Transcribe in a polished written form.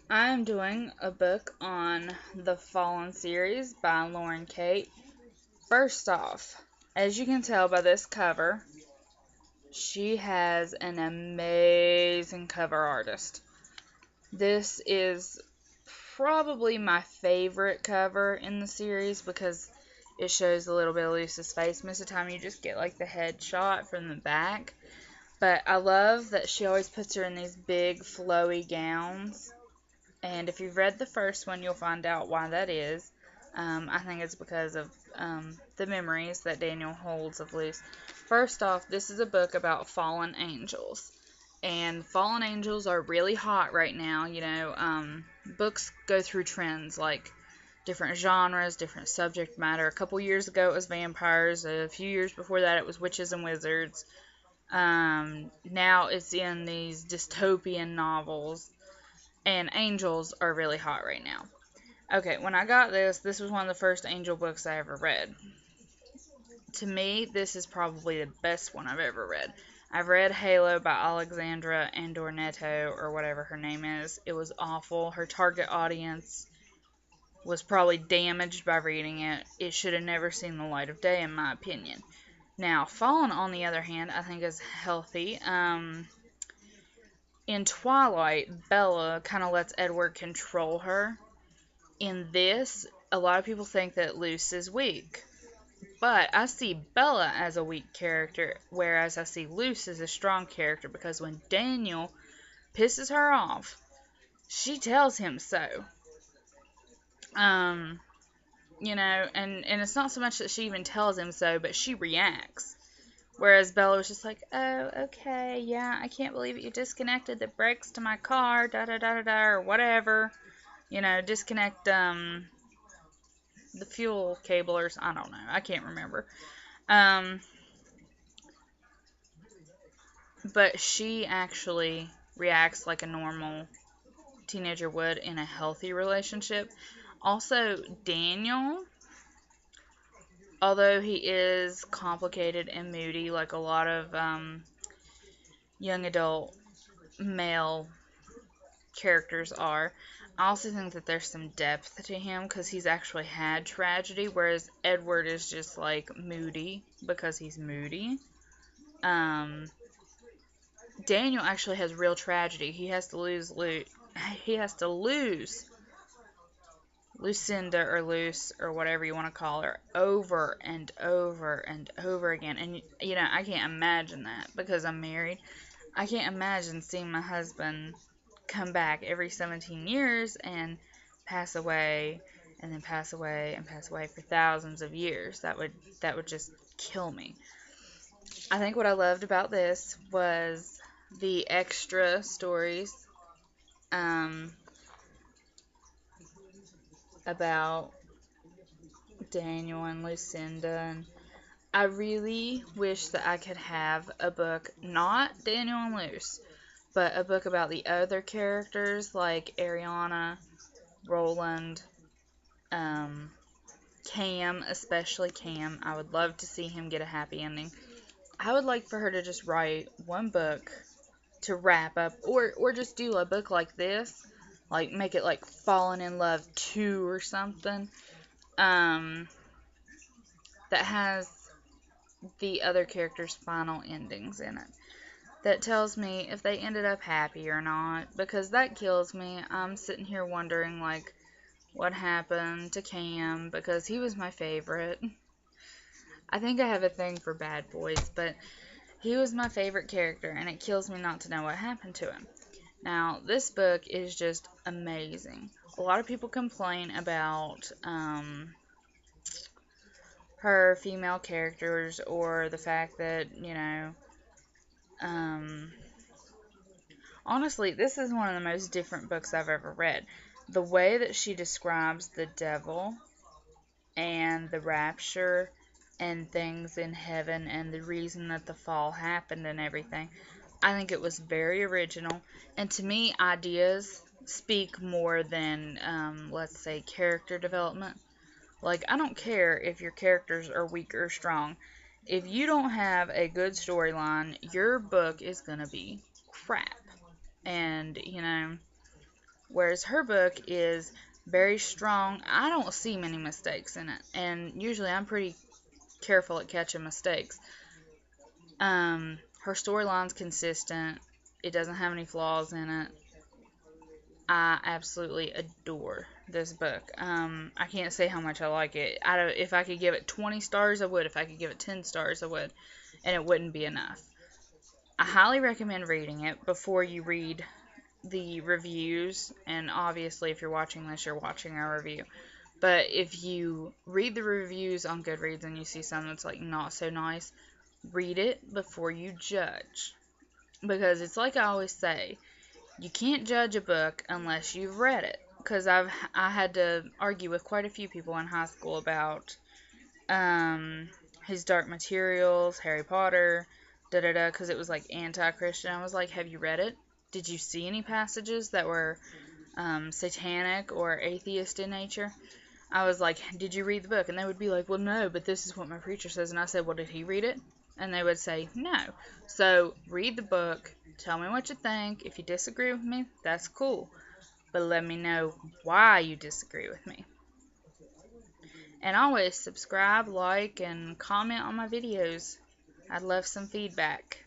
I'm doing a book on the Fallen series by Lauren Kate. First off, as you can tell by this cover, she has an amazing cover artist. This is probably my favorite cover in the series because it shows a little bit of Lucy's face. Most of the time you just get like the headshot from the back. But I love that she always puts her in these big flowy gowns. And if you've read the first one, you'll find out why that is. I think it's because of the memories that Daniel holds of Luce. First off, this is a book about fallen angels. And fallen angels are really hot right now. Books go through trends like different genres, different subject matter. A couple years ago, it was vampires. A few years before that, it was witches and wizards. Now it's in these dystopian novels, and angels are really hot right now. Okay, when I got this was one of the first angel books I ever read. To me, this is probably the best one I've ever read. I've read Halo by Alexandra Andornetto, or whatever her name is. It was awful. Her target audience was probably damaged by reading it. It should have never seen the light of day, in my opinion. Now, Fallen, on the other hand, I think is healthy. In Twilight, Bella kind of lets Edward control her. In this, a lot of people think that Luce is weak. But I see Bella as a weak character, whereas I see Luce as a strong character because when Daniel pisses her off, she tells him so. Um, and it's not so much that she even tells him so, but she reacts. Whereas Bella was just like, oh, okay, yeah, I can't believe it. You disconnected the brakes to my car, da da da da da, or whatever. Disconnect the fuel cable or I don't know. I can't remember. Um, but she actually reacts like a normal teenager would in a healthy relationship. Also, Daniel, although he is complicated and moody like a lot of young adult male characters are, I also think that there's some depth to him because he's actually had tragedy, whereas Edward is just like moody because he's moody. Um, Daniel actually has real tragedy. He has to lose Lucinda or Luce or whatever you want to call her over and over and over again. And I can't imagine that because I'm married. I can't imagine seeing my husband come back every 17 years and pass away and then pass away and pass away for thousands of years. That would just kill me. I think what I loved about this was the extra stories um, about Daniel and Lucinda. And I really wish that I could have a book, not Daniel and Luce, but a book about the other characters like Ariana, Roland, um, Cam, especially Cam. I would love to see him get a happy ending. I would like for her to just write one book to wrap up, or just do a book like this, like make it like Fallen in Love 2 or something, um, that has the other characters' final endings in it. That tells me if they ended up happy or not, because that kills me. I'm sitting here wondering, like, what happened to Cam, because he was my favorite. I think I have a thing for bad boys, but he was my favorite character, and it kills me not to know what happened to him. Now, this book is just amazing. A lot of people complain about her female characters or the fact that, um, honestly, this is one of the most different books I've ever read. The way that she describes the devil and the rapture and things in heaven and the reason that the fall happened and everything, I think it was very original. And to me, ideas speak more than, let's say, character development. Like, I don't care if your characters are weak or strong. If you don't have a good storyline, your book is going to be crap. And, whereas her book is very strong. I don't see many mistakes in it, and usually I'm pretty careful at catching mistakes. Her storyline's consistent. It doesn't have any flaws in it. I absolutely adore this book. I can't say how much I like it. If I could give it 20 stars, I would. If I could give it 10 stars, I would. And it wouldn't be enough. I highly recommend reading it before you read the reviews. And obviously, if you're watching this, you're watching our review. But if you read the reviews on Goodreads and you see something that's like not so nice, read it before you judge. Because it's like I always say, you can't judge a book unless you've read it. Because I had to argue with quite a few people in high school about his Dark Materials, Harry Potter, because it was like anti-Christian. I was like, have you read it? Did you see any passages that were satanic or atheist in nature? I was like, did you read the book? And they would be like, well, no, but this is what my preacher says. And I said, well, did he read it? And they would say, no. So read the book. Tell me what you think. If you disagree with me, that's cool. But let me know why you disagree with me. And always subscribe, like, and comment on my videos. I'd love some feedback.